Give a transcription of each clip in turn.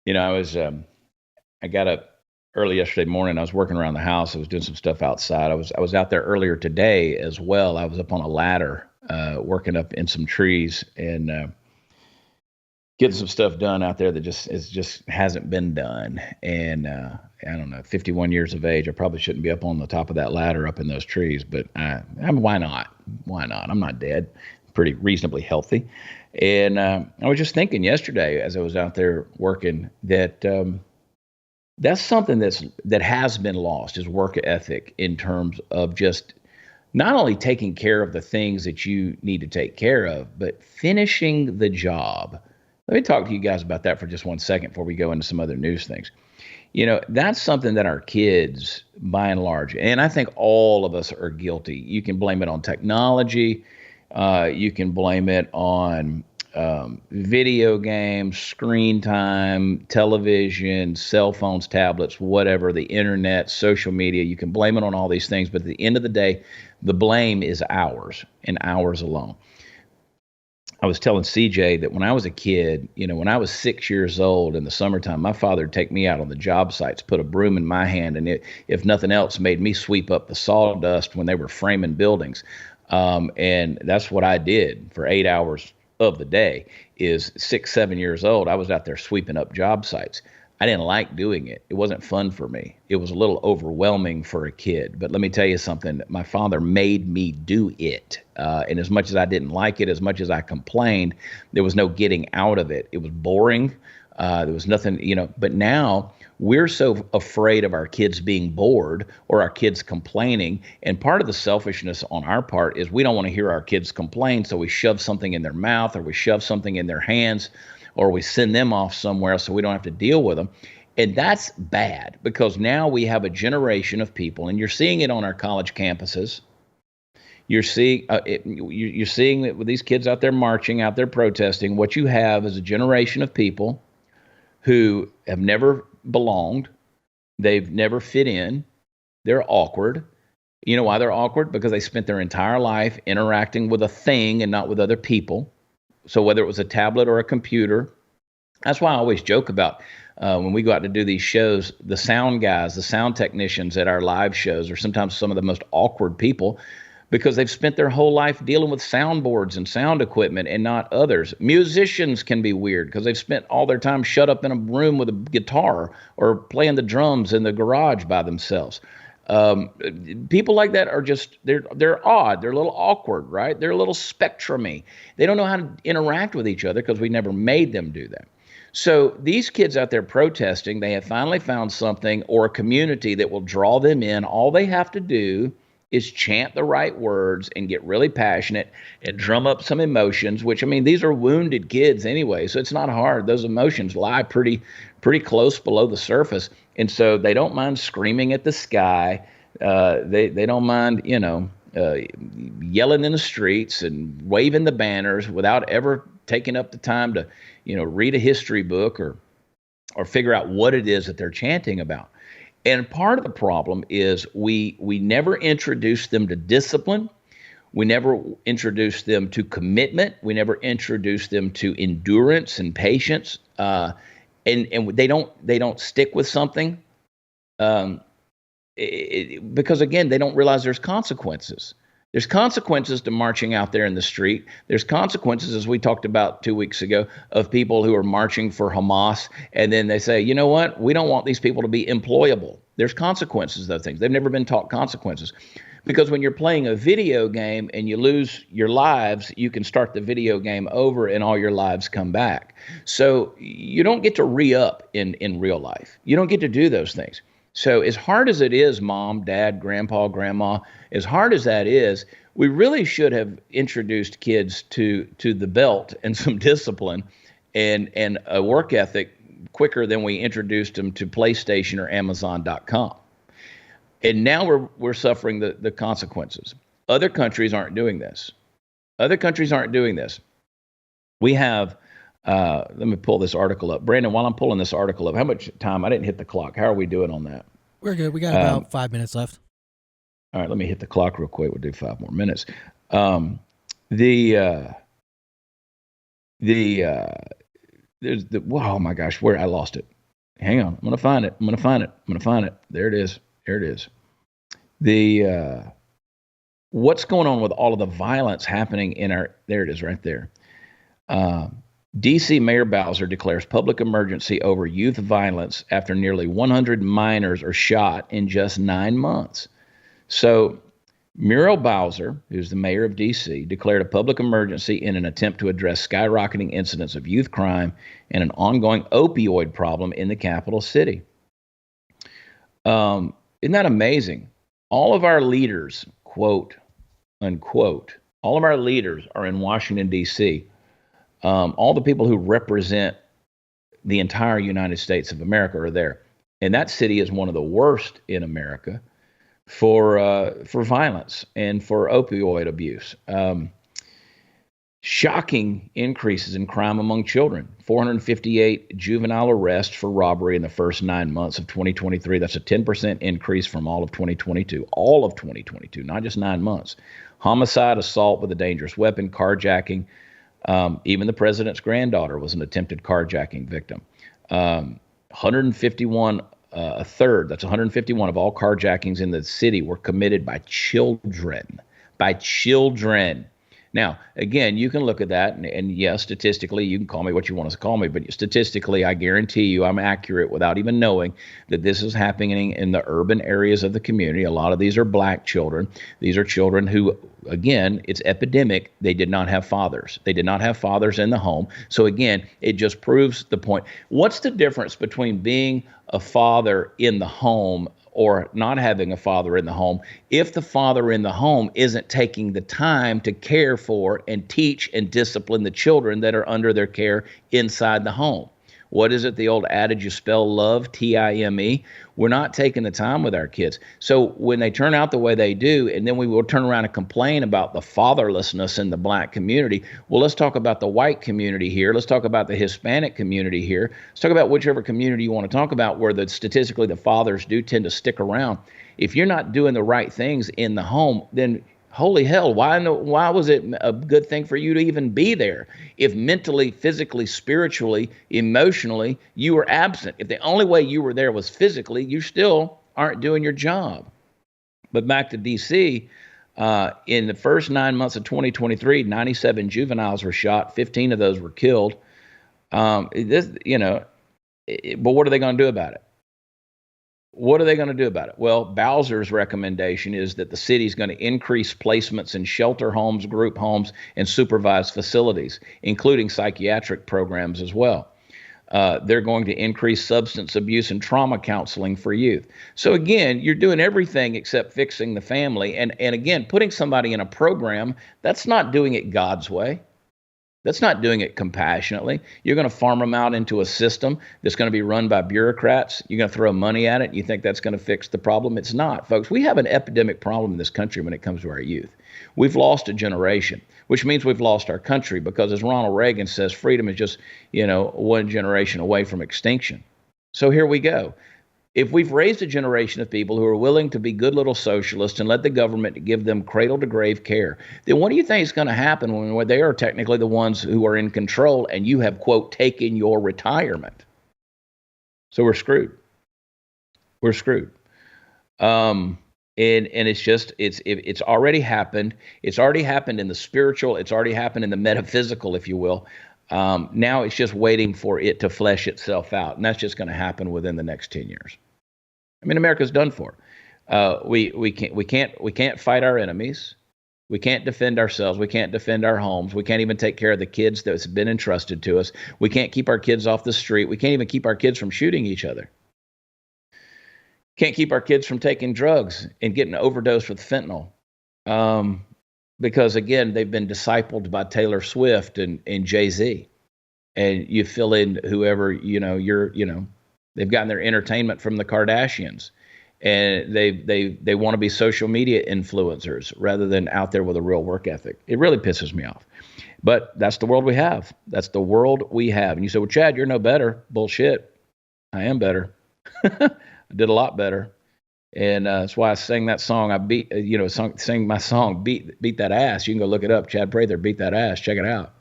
I got up early yesterday morning. I was working around the house. I was doing some stuff outside. I was out there earlier today as well. I was up on a ladder, working up in some trees and getting some stuff done out there that just hasn't been done. And I don't know, 51 years of age, I probably shouldn't be up on the top of that ladder up in those trees, but I mean, why not? Why not? I'm not dead, pretty reasonably healthy. And I was just thinking yesterday as I was out there working that that's something that has been lost, is work ethic, in terms of just not only taking care of the things that you need to take care of, but finishing the job. Let me talk to you guys about that for just 1 second before we go into some other news things. That's something that our kids, by and large, and I think all of us are guilty. You can blame it on technology. You can blame it on video games, screen time, television, cell phones, tablets, whatever, the internet, social media. You can blame it on all these things, but at the end of the day, the blame is ours and ours alone. I was telling CJ that when I was a kid, when I was 6 years old in the summertime, my father would take me out on the job sites, put a broom in my hand, and if nothing else, made me sweep up the sawdust when they were framing buildings. And that's what I did for 8 hours of the day. Is 6, 7 years old. I was out there sweeping up job sites. I didn't like doing it. It wasn't fun for me. It was a little overwhelming for a kid. But let me tell you something. My father made me do it. And as much as I didn't like it, as much as I complained, there was no getting out of it. It was boring. There was nothing, but now we're so afraid of our kids being bored or our kids complaining. And part of the selfishness on our part is we don't want to hear our kids complain. So we shove something in their mouth, or we shove something in their hands, or we send them off somewhere so we don't have to deal with them. And that's bad, because now we have a generation of people, and you're seeing it on our college campuses. You're seeing you're seeing it with these kids out there marching, out there protesting. What you have is a generation of people who have never belonged. They've never fit in. They're awkward. You know why they're awkward? Because they spent their entire life interacting with a thing and not with other people. So whether it was a tablet or a computer, that's why I always joke about when we go out to do these shows, the sound guys, the sound technicians at our live shows are sometimes some of the most awkward people, because they've spent their whole life dealing with soundboards and sound equipment and not others. Musicians can be weird because they've spent all their time shut up in a room with a guitar or playing the drums in the garage by themselves. People like that are just, they're odd. They're a little awkward, right? They're a little spectrumy. They don't know how to interact with each other because we never made them do that. So these kids out there protesting, they have finally found something or a community that will draw them in. All they have to do is chant the right words and get really passionate and drum up some emotions, which, I mean, these are wounded kids anyway, so it's not hard. Those emotions lie pretty close below the surface. And so they don't mind screaming at the sky. They don't mind, yelling in the streets and waving the banners without ever taking up the time to, read a history book or figure out what it is that they're chanting about. And part of the problem is we never introduce them to discipline. We never introduce them to commitment. We never introduce them to endurance and patience. And they don't stick with something because, again, they don't realize there's consequences. There's consequences to marching out there in the street. There's consequences, as we talked about 2 weeks ago, of people who are marching for Hamas, and then they say, you know what, we don't want these people to be employable. There's consequences to those things. They've never been taught consequences. Because when you're playing a video game and you lose your lives, you can start the video game over and all your lives come back. So you don't get to re-up in real life. You don't get to do those things. So as hard as it is, mom, dad, grandpa, grandma, as hard as that is, we really should have introduced kids to the belt and some discipline and a work ethic quicker than we introduced them to PlayStation or Amazon.com. And now we're suffering the consequences. Other countries aren't doing this. We have, let me pull this article up. Brandon, while I'm pulling this article up, how much time? I didn't hit the clock. How are we doing on that? We're good. We got about 5 minutes left. All right, let me hit the clock real quick. We'll do 5 more minutes. There's oh my gosh, where I lost it. Hang on. I'm going to find it. I'm going to find it. I'm going to find it. There it is. There it is. The what's going on with all of the violence happening in our, there it is right there. D.C. Mayor Bowser declares public emergency over youth violence after nearly 100 minors are shot in just 9 months. So Muriel Bowser, who's the mayor of D.C., declared a public emergency in an attempt to address skyrocketing incidents of youth crime and an ongoing opioid problem in the capital city. Isn't that amazing? All of our leaders, quote, unquote, all of our leaders are in Washington, D.C. All the people who represent the entire United States of America are there. And that city is one of the worst in America for violence and for opioid abuse. Shocking increases in crime among children. 458 juvenile arrests for robbery in the first 9 months of 2023. That's a 10% increase from all of 2022. All of 2022, not just 9 months. Homicide, assault with a dangerous weapon, carjacking. Even the president's granddaughter was an attempted carjacking victim. 151, a third, that's 151 of all carjackings in the city were committed by children. By children. Now, again, you can look at that, and yes, statistically, you can call me what you want to call me, but statistically, I guarantee you I'm accurate without even knowing that this is happening in the urban areas of the community. A lot of these are black children. These are children who, again, it's epidemic. They did not have fathers. They did not have fathers in the home. So again, it just proves the point. What's the difference between being a father in the home or not having a father in the home if the father in the home isn't taking the time to care for and teach and discipline the children that are under their care inside the home? What is it, the old adage, you spell love, T-I-M-E? We're not taking the time with our kids. So when they turn out the way they do, and then we will turn around and complain about the fatherlessness in the black community, well, let's talk about the white community here. Let's talk about the Hispanic community here. Let's talk about whichever community you want to talk about where statistically the fathers do tend to stick around. If you're not doing the right things in the home, then holy hell, why was it a good thing for you to even be there? If mentally, physically, spiritually, emotionally, you were absent. If the only way you were there was physically, you still aren't doing your job. But back to D.C., in the first 9 months of 2023, 97 juveniles were shot. 15 of those were killed. But what are they going to do about it? What are they going to do about it? Well, Bowser's recommendation is that the city's going to increase placements in shelter homes, group homes, and supervised facilities, including psychiatric programs as well. They're going to increase substance abuse and trauma counseling for youth. So again, you're doing everything except fixing the family. And again, putting somebody in a program, that's not doing it God's way. That's not doing it compassionately. You're going to farm them out into a system that's going to be run by bureaucrats. You're going to throw money at it. You think that's going to fix the problem? It's not, folks. We have an epidemic problem in this country when it comes to our youth. We've lost a generation, which means we've lost our country because, as Ronald Reagan says, freedom is just, one generation away from extinction. So here we go. If we've raised a generation of people who are willing to be good little socialists and let the government give them cradle-to-grave care, then what do you think is going to happen when they are technically the ones who are in control and you have, quote, taken your retirement? So we're screwed. We're screwed. And it's already happened. It's already happened in the spiritual. It's already happened in the metaphysical, if you will. Now it's just waiting for it to flesh itself out, and that's just going to happen within the next 10 years. I mean, America's done for. We can't fight our enemies. We can't defend ourselves. We can't defend our homes. We can't even take care of the kids that's been entrusted to us. We can't keep our kids off the street. We can't even keep our kids from shooting each other. Can't keep our kids from taking drugs and getting overdosed with fentanyl. Because again, they've been discipled by Taylor Swift and Jay-Z, and you fill in whoever, they've gotten their entertainment from the Kardashians, and they want to be social media influencers rather than out there with a real work ethic. It really pisses me off, but that's the world we have. That's the world we have. And you say, well, Chad, you're no better. Bullshit. I am better. I did a lot better. And that's why I sang that song. Sing my song, Beat That Ass. You can go look it up. Chad Prather, Beat That Ass. Check it out.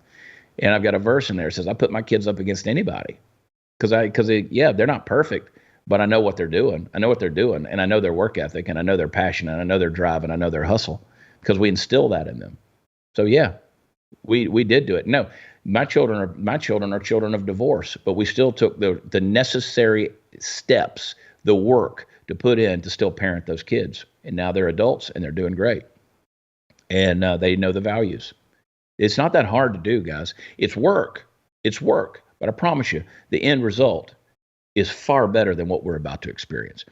And I've got a verse in there that says, I put my kids up against anybody. Yeah, they're not perfect, but I know what they're doing. I know what they're doing, and I know their work ethic, and I know their passion, and I know their drive, and I know their hustle, because we instill that in them. So yeah, we did do it. No, my children are children of divorce, but we still took the necessary steps, the work to put in to still parent those kids, and now they're adults and they're doing great, and they know the values. It's not that hard to do, guys. It's work. It's work. But I promise you, the end result is far better than what we're about to experience.